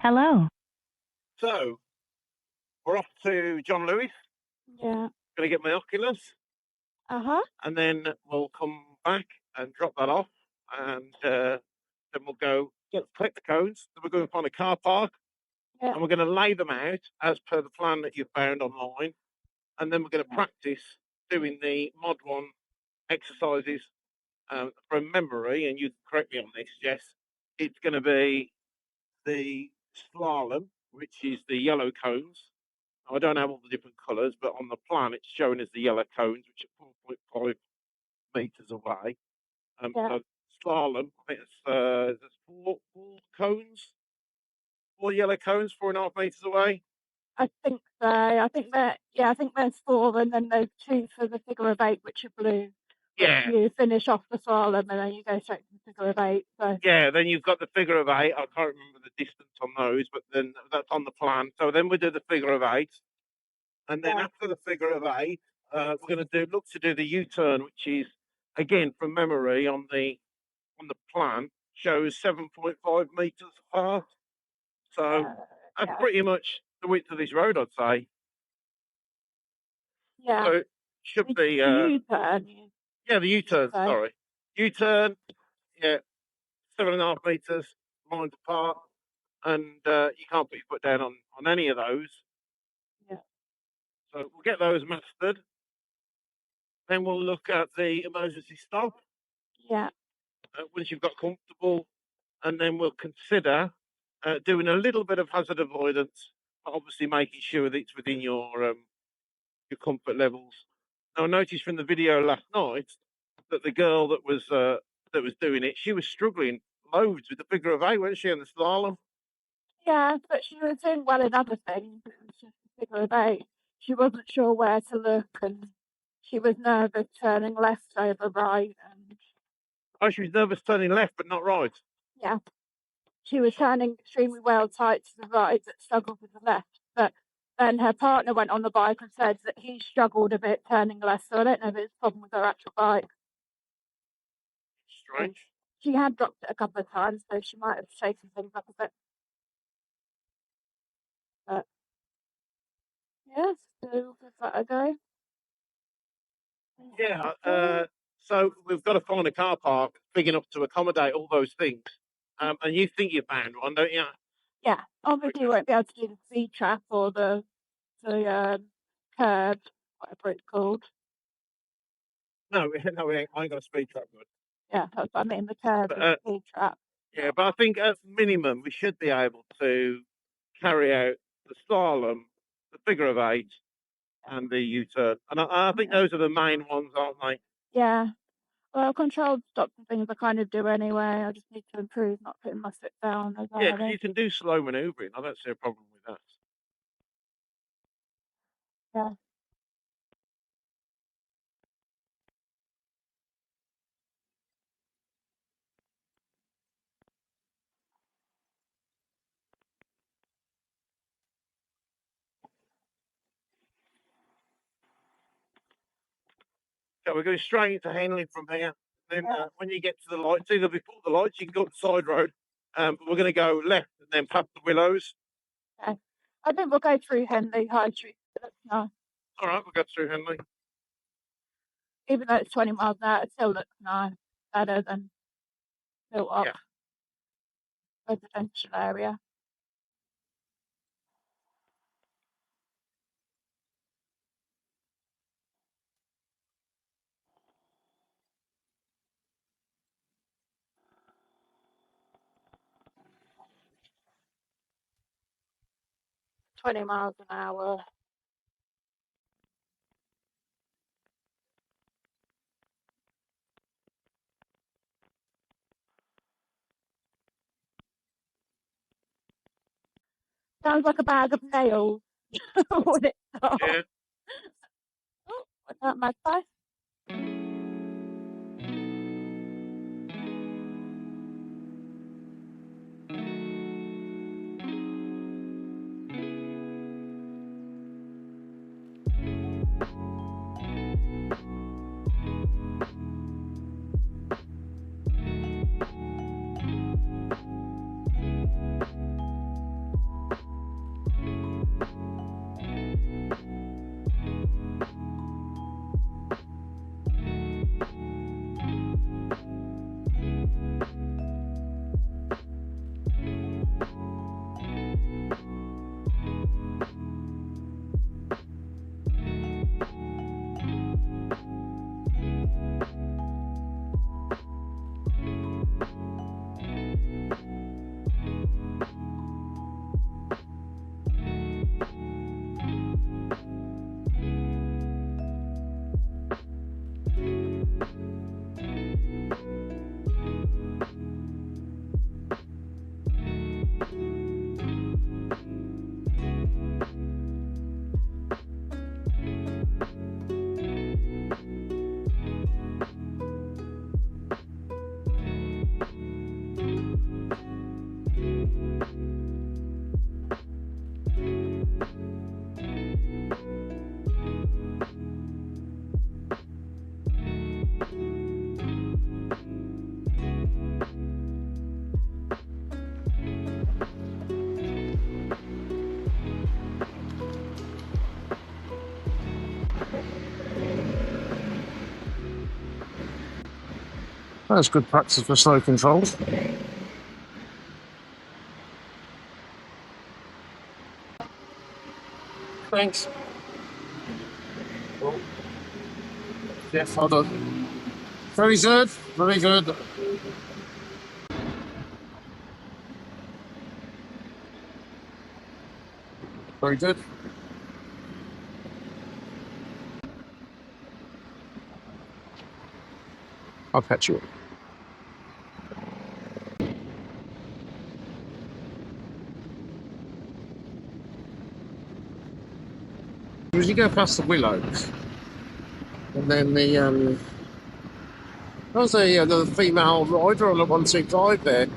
Hello. So, we're off to John Lewis. Yeah. Going to get my Oculus, Uh-huh. and then we'll come back and drop that off, and then we'll go collect the cones. Then we're going to find a car park, Yeah. and we're going to lay them out as per the plan that you've found online, and then we're going to practice doing the Mod 1 exercises from memory, and you can correct me on this, Jess. It's going to be the slalom, which is the yellow cones. I don't have all the different colours, but on the plan it's showing as the yellow cones, which are 4.5 metres away. So slalom, I think there's four cones, 4 yellow cones, 4.5 metres away. I think so. I think there's 4, and then there's 2 for the figure of 8, which are blue. Yeah. You finish off the slalom, and then you go straight to the figure of 8. So. Yeah, then you've got the figure of 8. I can't remember the distance on those, but then that's on the plan. So then we do the figure of 8. And then after the figure of 8, we're going to look to do the U-turn, which is, again, from memory on the plan, shows 7.5 metres apart. So that's pretty much the width of this road, I'd say. Yeah. So it should be... the U-turn. Yeah, the U-turn, sorry. U-turn, 7.5 metres, lines apart, and you can't put your foot down on any of those. Yeah. So we'll get those mastered. Then we'll look at the emergency stop. Yeah. Once you've got comfortable, and then we'll consider doing a little bit of hazard avoidance, but obviously making sure that it's within your comfort levels. Now, I noticed from the video last night that the girl that was doing it, she was struggling loads with the figure of 8, wasn't she, in the slalom? Yeah, but she was doing well in other things. It was just the figure of 8. She wasn't sure where to look, and she was nervous turning left over right. Oh, she was nervous turning left, but not right. Yeah. She was turning extremely well tight to the right, but struggled with the left. But then her partner went on the bike and said that he struggled a bit turning left, so I don't know if it's a problem with her actual bike. Strange. She had dropped it a couple of times, so she might have shaken things up a bit. But yeah, so give that a go. Yeah, so we've got to find a car park big enough to accommodate all those things. And you think you found one, don't you? Yeah, obviously you won't be able to do the speed trap or the curb, whatever it's called. No, we ain't got a speed trap, good. Yeah, that's what I mean, the curb and the speed trap. Yeah, but I think at minimum we should be able to carry out the slalom, the figure of 8, and the U-turn. And I think those are the main ones, aren't they? Yeah. Well, controlled stops and things I kind of do anyway. I just need to improve not putting my foot down. Yeah, because you can do slow manoeuvring. I don't see a problem with that. Yeah. So we're going straight into Henley from here. Then when you get to the lights, either before the lights, you can go up the side road. But we're going to go left and then past the willows. Okay. I think we'll go through Henley High Street. No. All right, we'll go through Henley. Even though it's 20 miles an hour, it still looks nice. Better than built up residential area. $20 miles an hour. Sounds like a bag of nails. When it starts. Yeah. Oh, what's that, magpie? That's good practice for slow controls. Thanks. Oh. Yes, hold on. Very good, very good. Very good. I'll catch you up. As you go past the willows, and then there's the female rider on the 125 there.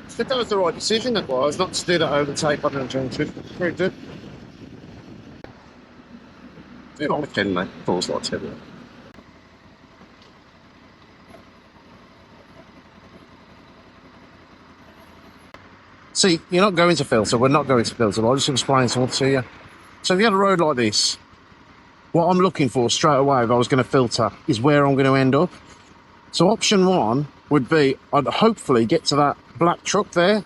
I think that was the right decision, that was, not to do that overtake on the junction. Very good. Do it like 10, mate. Falls like 10, mate. See, you're not going to filter. We're not going to filter. I'll just explain something to you. So if you had a road like this, what I'm looking for straight away if I was going to filter is where I'm going to end up. So option 1 would be I'd hopefully get to that black truck there.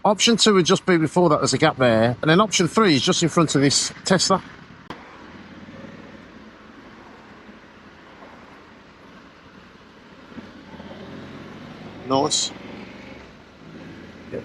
Option 2 would just be before that, there's a gap there. And then option 3 is just in front of this Tesla. Nice. Yep.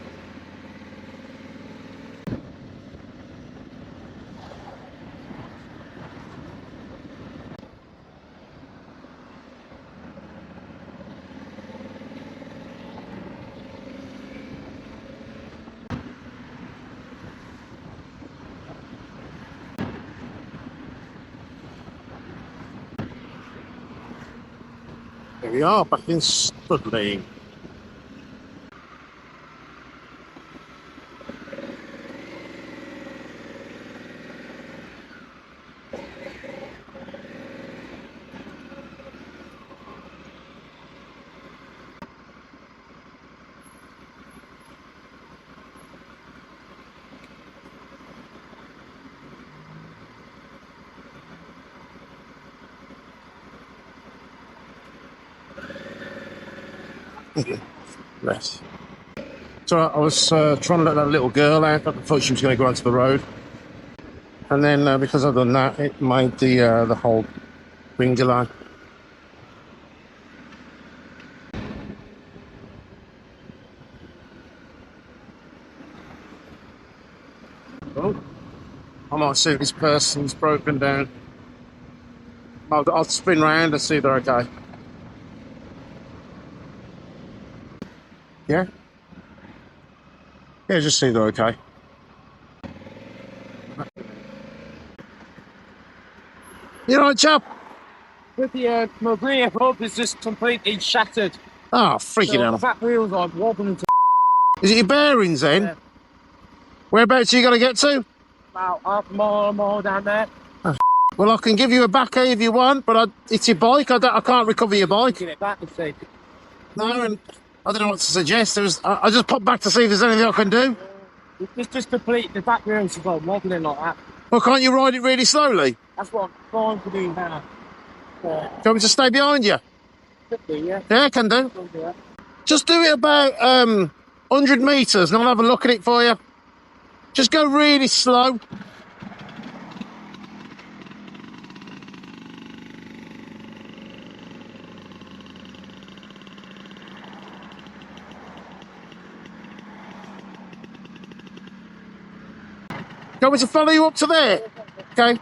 There we are, back in Studley. Yes. So I was trying to let that little girl out. I thought she was going to go onto the road, and then because I've done that, it made the whole thing delay. Oh, I might see if this person's broken down. I'll spin round and see if they're okay. Yeah? Yeah, just see if they're okay. You right, chap? With the my rear hub is just completely shattered. Oh, freaking So hell. the back wheels are wobbling to Is it your bearings then? Yeah. Whereabouts are you going to get to? about half a mile down there. Well, I can give you a back if you want, but it's your bike. I can't recover your bike. Get it back and see. No, and I don't know what to suggest. I just popped back to see if there's anything I can do. It's just complete. The back wheels have got wobbling like that. Well, can't you ride it really slowly? That's what I'm trying to do now. Do you want me to stay behind you? Could be, yeah. Yeah, I can do. Just do it about 100 metres and I'll have a look at it for you. Just go really slow. Do you want me to follow you up to there? Okay.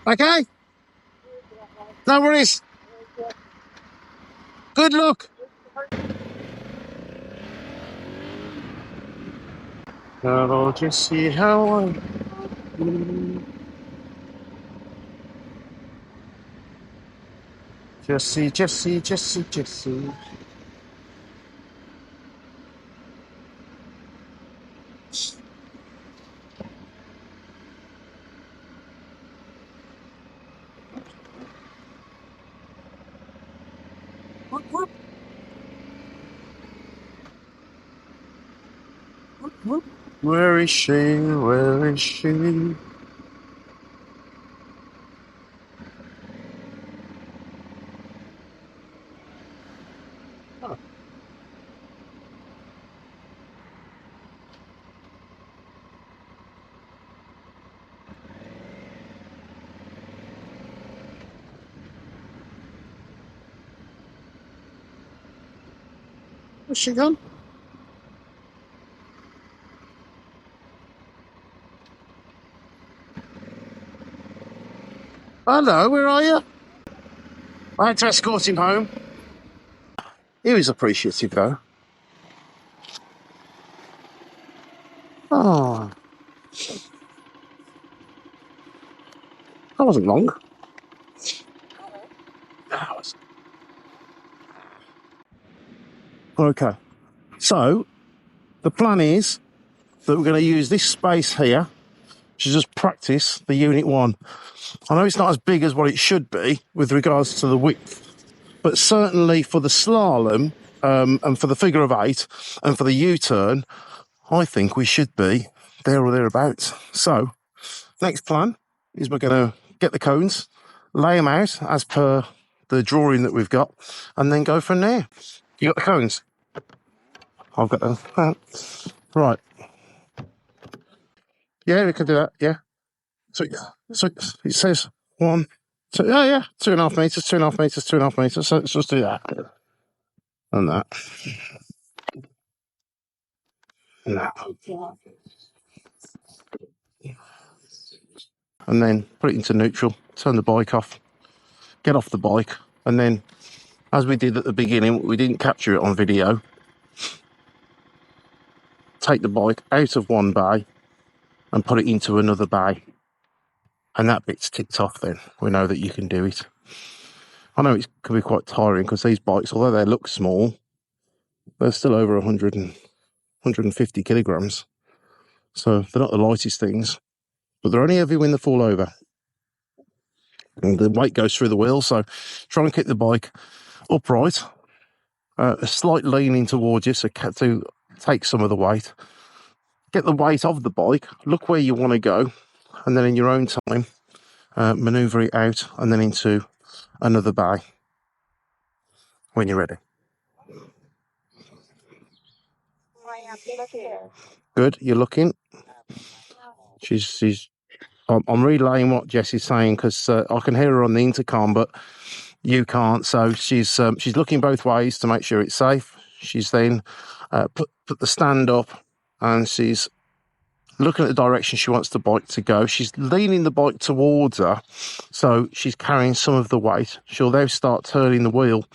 Okay? No worries. Good luck. I'll just see how Jesse. Where is she? Where is she? Where's she gone? Hello, where are you? I had to escort him home. He was appreciative though. Oh, that wasn't long. Okay, so the plan is that we're going to use this space here to just practice the Unit 1. I know it's not as big as what it should be with regards to the width, but certainly for the slalom and for the figure of 8 and for the U-turn, I think we should be there or thereabouts. So next plan is we're going to get the cones, lay them out as per the drawing that we've got, and then go from there. You got the cones? I've got them. Right. Yeah, we can do that. Yeah. So it says 1, 2. Oh yeah, 2.5 meters, 2.5 meters, 2.5 meters. So let's just do that and that and that, and then put it into neutral. Turn the bike off. Get off the bike, and then, as we did at the beginning, we didn't capture it on video. Take the bike out of one bay and put it into another bay, and that bit's ticked off. Then we know that you can do it. I know it can be quite tiring because these bikes, although they look small, they're still over 100 and 150 kilograms. So they're not the lightest things, but they're only heavy when they fall over. And the weight goes through the wheel, so try and keep the bike upright. A slight leaning towards you, so to take some of the weight. Get the weight of the bike, look where you want to go, and then in your own time, manoeuvre it out and then into another bay when you're ready. Good, you're looking. I'm relaying what Jessie's saying because I can hear her on the intercom, but you can't. So she's looking both ways to make sure it's safe. She's then put the stand up, and she's looking at the direction she wants the bike to go. She's leaning the bike towards her, so she's carrying some of the weight. She'll now start turning the wheel.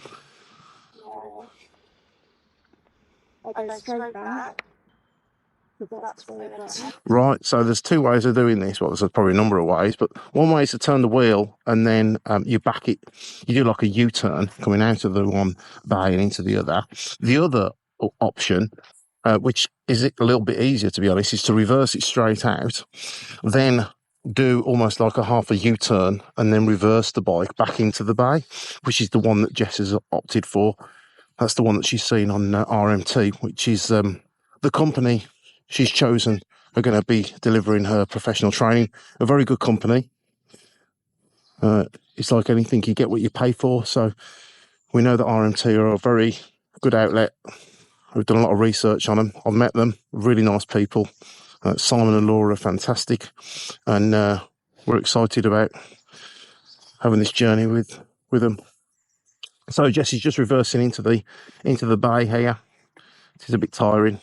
Right, so there's two ways of doing this. Well, there's probably a number of ways, but one way is to turn the wheel and then you back it. You do like a U-turn coming out of the one bay and into the other. The other option, which is a little bit easier to be honest, is to reverse it straight out, then do almost like a half a U-turn and then reverse the bike back into the bay, which is the one that Jess has opted for. That's the one that she's seen on RMT, which is the company she's chosen are going to be delivering her professional training. A very good company. It's like anything, you get what you pay for. So we know that RMT are a very good outlet. We've done a lot of research on them. I've met them, really nice people. Simon and Laura are fantastic, and we're excited about having this journey with them. So Jessie's just reversing into the bay here. It is a bit tiring.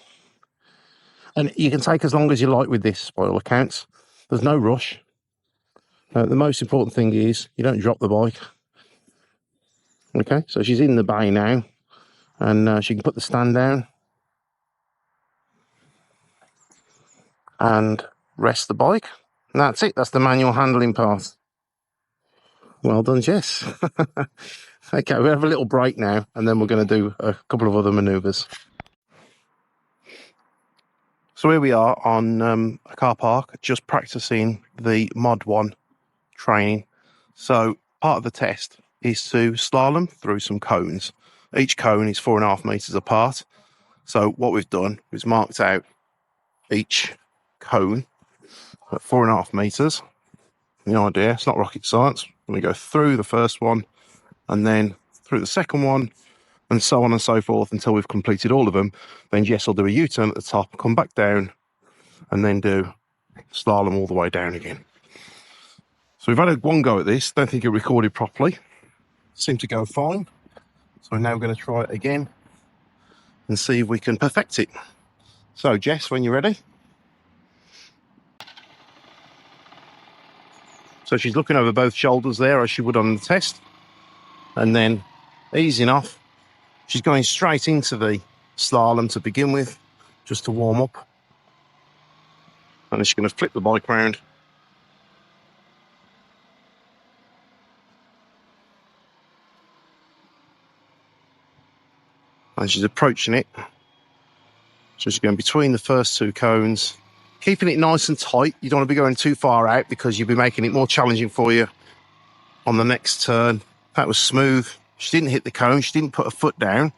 And you can take as long as you like with this, by all accounts. There's no rush. The most important thing is you don't drop the bike. Okay, so she's in the bay now, and she can put the stand down and rest the bike. And that's it. That's the manual handling part. Well done, Jess. Okay, we'll have a little break now, and then we're going to do a couple of other manoeuvres. So here we are on a car park, just practicing the Mod 1 training. So part of the test is to slalom through some cones. Each cone is 4.5 metres apart. So what we've done is marked out each cone at 4.5 metres. The idea, it's not rocket science. We go through the first one and then through the second one and so on and so forth until we've completed all of them. Then Jess will do a U-turn at the top, come back down and then do slalom all the way down again. So we've had one go at this. Don't think it recorded properly. Seemed to go fine. So we're now going to try it again and see if we can perfect it. So Jess, when you're ready. So she's looking over both shoulders there as she would on the test. And then easing off. She's going straight into the slalom to begin with, just to warm up. And then she's going to flip the bike round. And she's approaching it. So she's going between the first two cones, keeping it nice and tight. You don't want to be going too far out because you'll be making it more challenging for you on the next turn. That was smooth. She didn't hit the cone. She didn't put her foot down.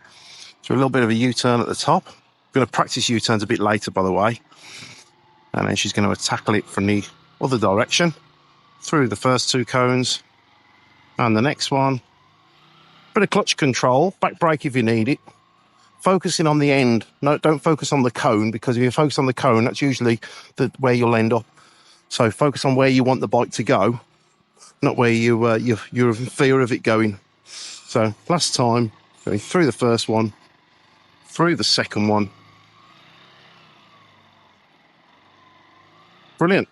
So a little bit of a U-turn at the top. I'm going to practice U-turns a bit later, by the way. And then she's going to tackle it from the other direction through the first two cones and the next one. Bit of clutch control, back brake if you need it. Focusing on the end. No, don't focus on the cone, because if you focus on the cone, that's usually where you'll end up. So focus on where you want the bike to go, not where you're in fear of it going. So last time, going through the first one, through the second one. Brilliant.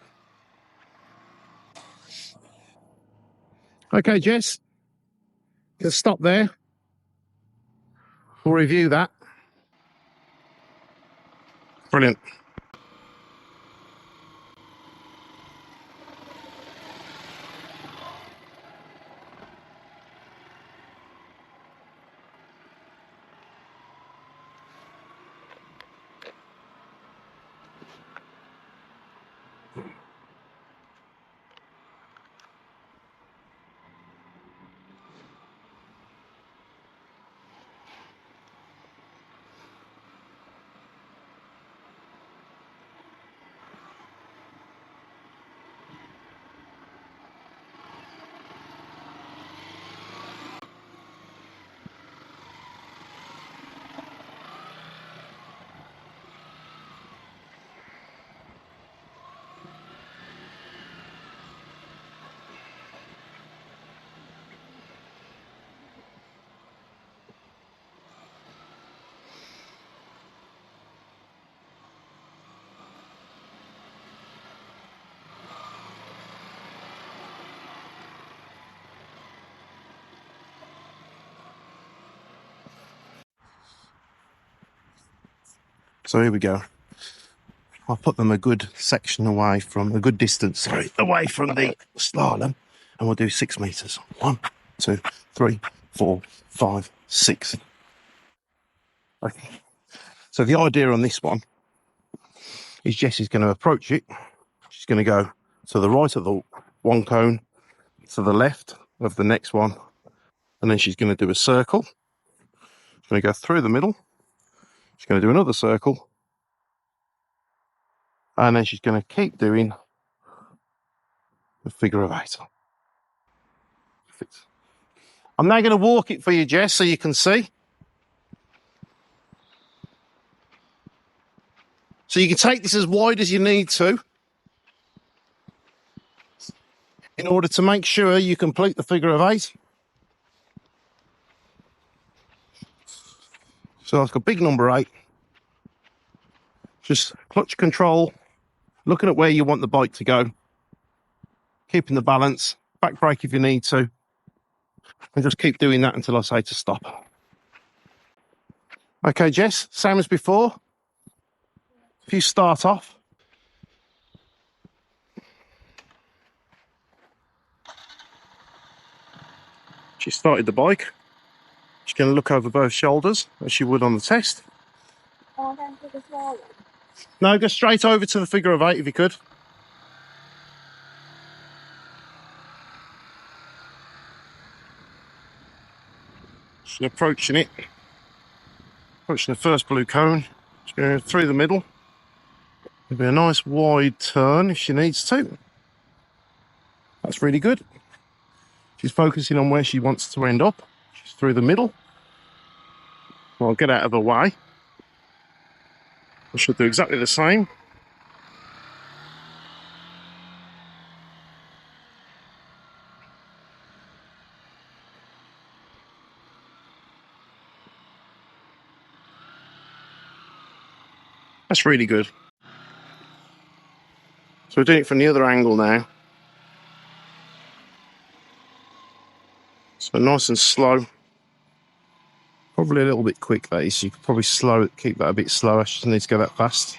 Okay, Jess, let's stop there. We'll review that. Brilliant. So here we go. I'll put them a good section away from, a good distance, away from the slalom, and we'll do 6 metres. 1, 2, 3, 4, 5, 6. Okay. So the idea on this one is Jessie's going to approach it. She's going to go to the right of the one cone, to the left of the next one, and then she's going to do a circle. She's going to go through the middle. She's going to do another circle. And then she's going to keep doing the figure of 8. I'm now going to walk it for you, Jess, so you can see. So you can take this as wide as you need to in order to make sure you complete the figure of 8. So like a big number 8. Just clutch control, looking at where you want the bike to go, keeping the balance, back brake if you need to, and just keep doing that until I say to stop. Okay, Jess, same as before. If you start off, she started the bike. She's going to look over both shoulders as she would on the test. No, go straight over to the figure of 8 if you could. She's approaching it. Approaching the first blue cone. She's going through the middle. It'll be a nice wide turn if she needs to. That's really good. She's focusing on where she wants to end up. She's through the middle. I'll get out of the way. I should do exactly the same. That's really good. So we're doing it from the other angle now. So nice and slow. Probably a little bit quick, that is. You could probably keep that a bit slower. She doesn't need to go that fast.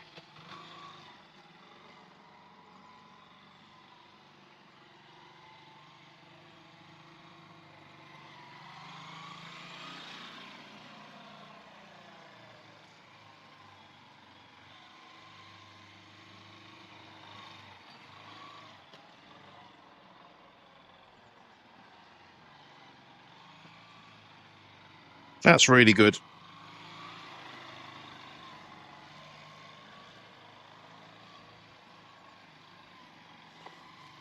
That's really good.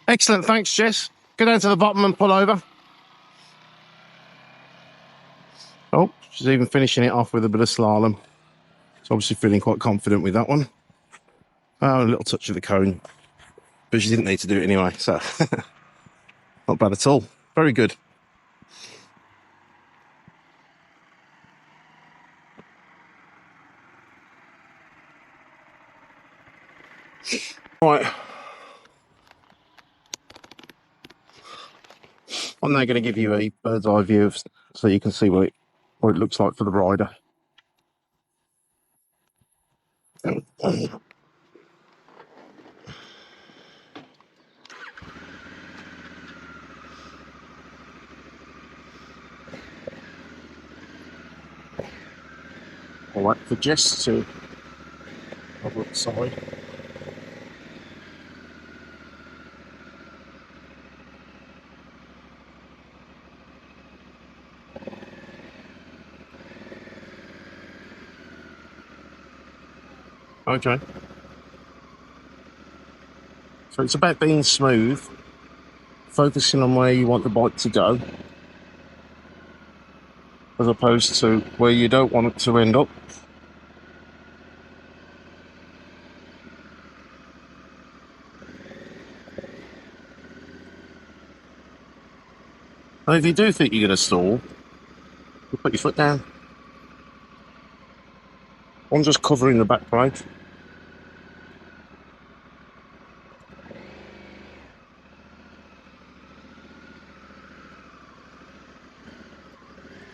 Excellent, thanks, Jess. Go down to the bottom and pull over. Oh, she's even finishing it off with a bit of slalom. She's obviously feeling quite confident with that one. Oh, a little touch of the cone. But she didn't need to do it anyway, so not bad at all. Very good. Right. I'm now going to give you a bird's eye view so you can see what it looks like for the rider. All right, for Jess to over the side. Okay. So it's about being smooth, focusing on where you want the bike to go, as opposed to where you don't want it to end up. And if you do think you're going to stall, you put your foot down. I'm just covering the back brake.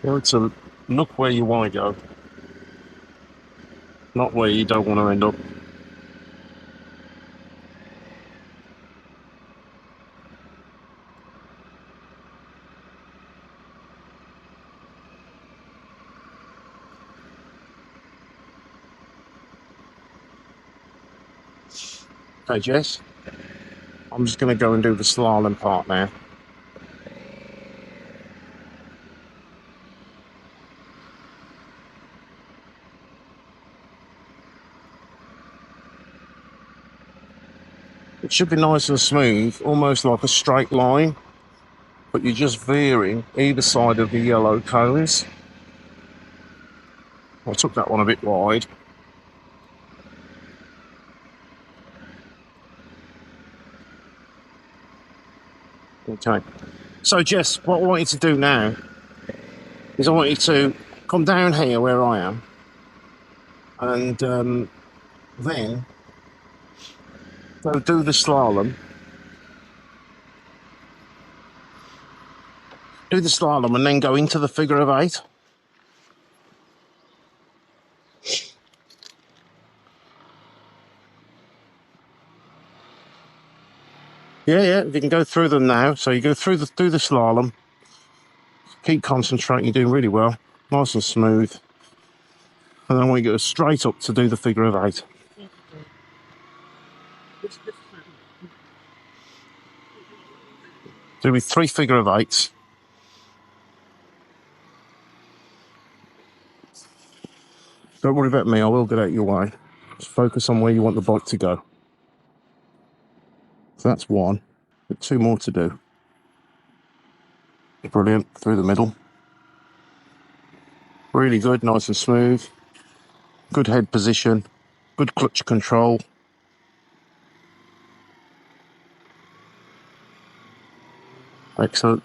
You know, to look where you want to go, not where you don't want to end up. Okay, Jess, I'm just going to go and do the slalom part now. It should be nice and smooth, almost like a straight line, but you're just veering either side of the yellow cones. I took that one a bit wide. Okay. So, Jess, what I want you to do now is I want you to come down here where I am, and then go do the slalom. Do the slalom and then go into the figure of 8. Yeah, you can go through them now. So you go do the slalom. Keep concentrating, you're doing really well. Nice and smooth. And then we go straight up to do the figure of 8. Do with 3 figure of 8s. Don't worry about me, I will get out your way. Just focus on where you want the bike to go. So that's one. Got 2 more to do. Brilliant, through the middle. Really good, nice and smooth. Good head position. Good clutch control. Excellent.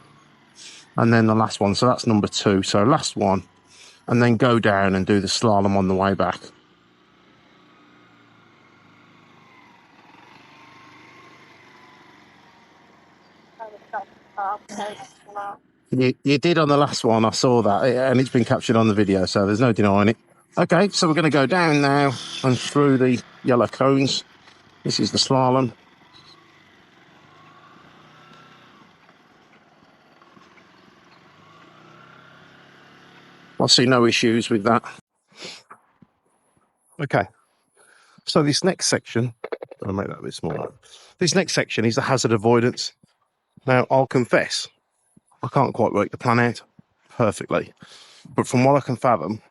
And then the last one, so that's number 2. So last one, and then go down and do the slalom on the way back. You did on the last one, I saw that, and it's been captured on the video, so there's no denying it. Okay, so we're going to go down now and through the yellow cones. This is the slalom. I see no issues with that. Okay, so this next section, I'll make that a bit smaller. This next section is the hazard avoidance. Now, I'll confess, I can't quite work the plan out perfectly, but from what I can fathom,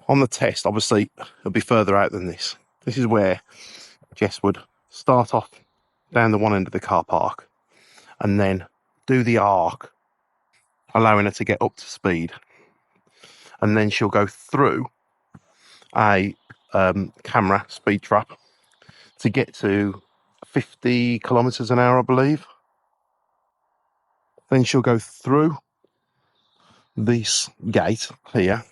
on the test, obviously, it'll be further out than this. This is where Jess would start off down the one end of the car park and then do the arc, allowing her to get up to speed. And then she'll go through a camera speed trap to get to 50 kilometers an hour, I believe. Then she'll go through this gate here.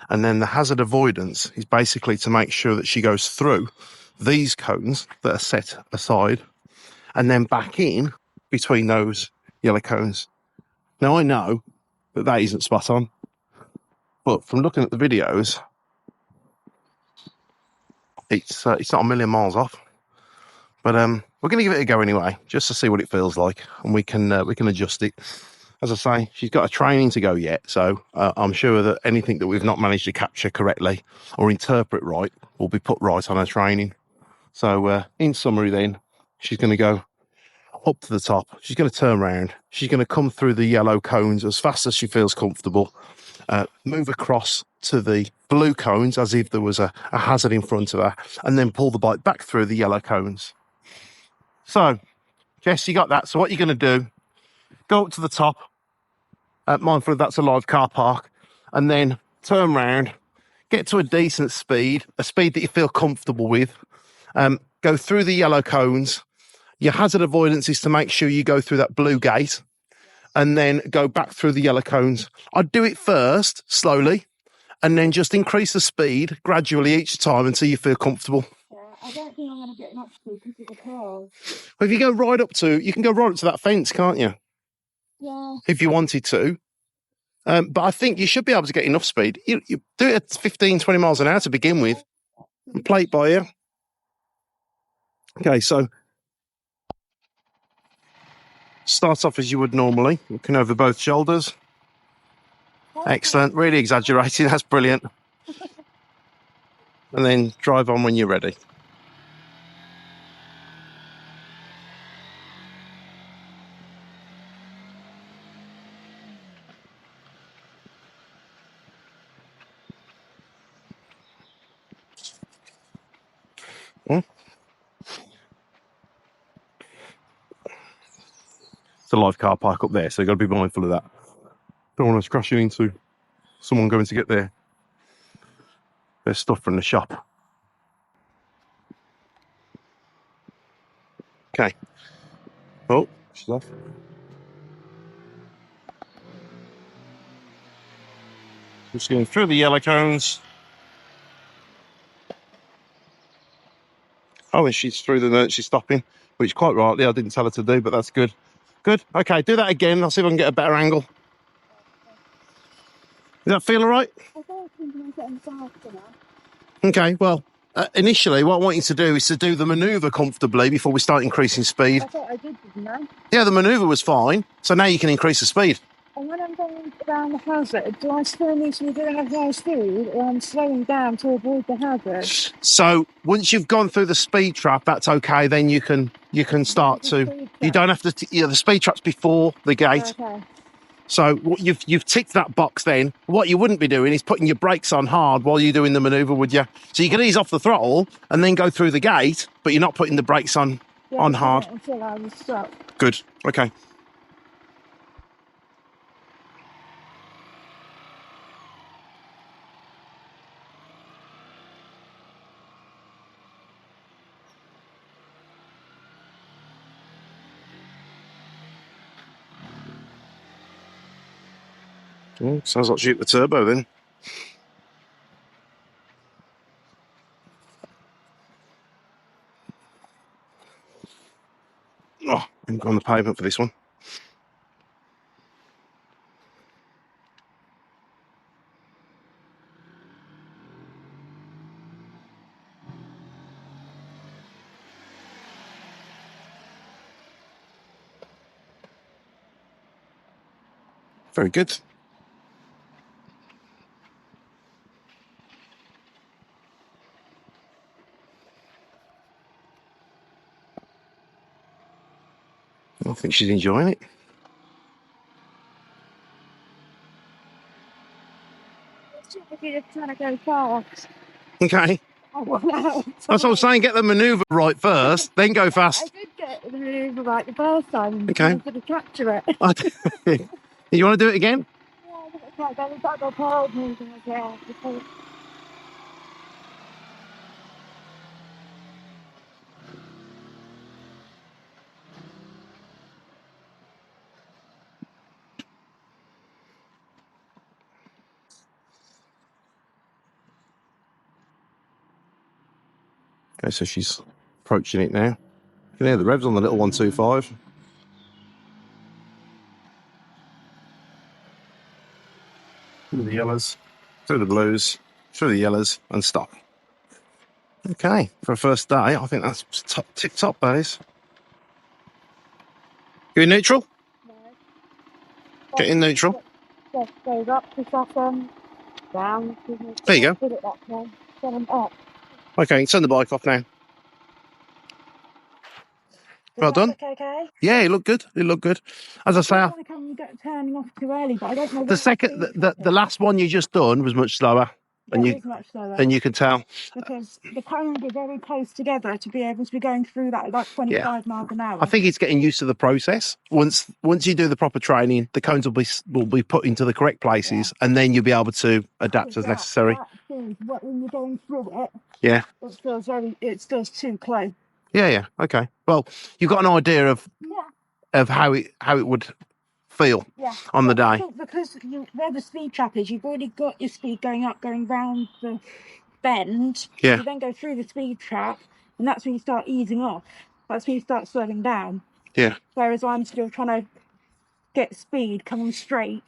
And then the hazard avoidance is basically to make sure that she goes through these cones that are set aside and then back in between those yellow cones. Now, I know that that isn't spot on, but from looking at the videos, it's not a million miles off. But we're going to give it a go anyway, just to see what it feels like, and we can adjust it. As I say, she's got a training to go yet, so I'm sure that anything that we've not managed to capture correctly or interpret right will be put right on her training. So in summary then, she's going to go up to the top, she's going to turn around, she's going to come through the yellow cones as fast as she feels comfortable, move across to the blue cones as if there was a hazard in front of her, and then pull the bike back through the yellow cones. So, Jess, you got that. So what you're going to do, go up to the top, mindful that's a live car park, and then turn round, get to a decent speed, a speed that you feel comfortable with, go through the yellow cones. Your hazard avoidance is to make sure you go through that blue gate and then go back through the yellow cones. I'd do it first, slowly, and then just increase the speed gradually each time until you feel comfortable. Yeah, I don't think I'm going to get much speed because of the cars. Well, if you go right up to, you can go right up to that fence, can't you? Yeah. If you wanted to. But I think you should be able to get enough speed. You do it at 15, 20 miles an hour to begin with. And play it by ear. Okay, so start off as you would normally, looking over both shoulders. Excellent, really exaggerating, that's brilliant. And then drive on when you're ready. It's a live car park up there, so you've got to be mindful of that. Don't want us crashing into someone going to get their stuff from the shop. Okay. Oh, she's off. Just going through the yellow cones. Oh, and she's through the she's stopping, which quite rightly I didn't tell her to do, but that's good. Good. Okay, do that again. I'll see if I can get a better angle. Does that feel all right? I don't think I'm getting faster now. Okay, well, initially what I want you to do is to do the manoeuvre comfortably before we start increasing speed. I thought I did, didn't I? Yeah, the manoeuvre was fine, so now you can increase the speed. And when I'm going down the hazard, do I still need to be doing a high speed, or I'm slowing down to avoid the hazard? So once you've gone through the speed trap, that's okay. Then you can start to. You don't have to. Yeah, the speed trap's before the gate. Okay. So you've ticked that box then. What you wouldn't be doing is putting your brakes on hard while you're doing the manoeuvre, would you? So you can ease off the throttle and then go through the gate, but you're not putting the brakes on hard. Until I was stuck. Good. Okay. Oh, sounds like shoot the turbo then. Oh, I'm on the pavement for this one. Very good. I think she's enjoying it. If you're just trying to go fast. Okay. That's what I'm saying. Get the manoeuvre right first, then go fast. I did get the manoeuvre right the first time. Okay. For the tractor it. You want to do it again? Yeah, I think it's like that. It's like a powered moving again. Okay, so she's approaching it now. You can hear the revs on the little 125. Through the yellows, through the blues, through the yellows, and stop. Okay, for a first day, I think that's top, tip top, that is. You in neutral? No. Get in neutral. Just goes up to soften, down. There you go. Put it that way. Then up. Okay, turn the bike off now. Well done. Look okay? Yeah, it looked good. It looked good. As I say, You get turning off too early, but I don't know. the last one you just done was much slower, and It is much slower. you can tell. Because the cones are very close together to be able to be going through that at like 25 miles an hour. I think it's getting used to the process. Once you do the proper training, the cones will be put into the correct places, and then you'll be able to adapt as necessary. When you're going through it, Yeah. It feels too close. Yeah. Okay. Well, you've got an idea of how it would feel on the day. Because where the speed trap is, you've already got your speed going up, going round the bend. Yeah. You then go through the speed trap, and that's when you start easing off. That's when you start slowing down. Yeah. Whereas I'm still trying to get speed coming straight.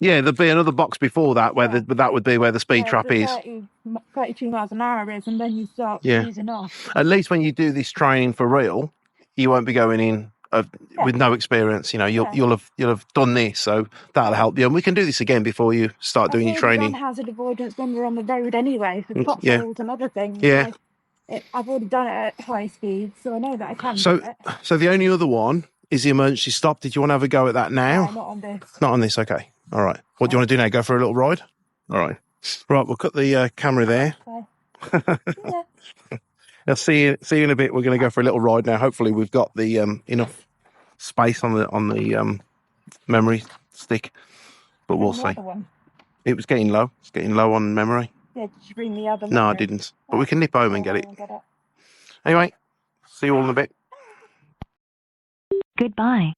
Yeah, there'd be another box before that where that would be where the speed trap is. 32 miles an hour is, and then you start easing off. At least when you do this training for real, you won't be going in with no experience. You know, you'll have done this, so that'll help you. And we can do this again before you start doing your training. I've already done hazard avoidance when we're on the road anyway, for potholes and other things. Yeah. I've already done it at high speed, so I know that I can do it. So the only other one is the emergency stop. Did you want to have a go at that now? No, not on this. Not on this, okay. All right. What do you want to do now? Go for a little ride? All right. Right, we'll cut the camera there. Okay. I'll see you in a bit. We're going to go for a little ride now. Hopefully we've got the enough space on the memory stick, but we'll see. It was getting low. It's getting low on memory. Yeah, did you bring the other? No, I didn't. But we can nip home and get it. Anyway, see you all in a bit. Goodbye.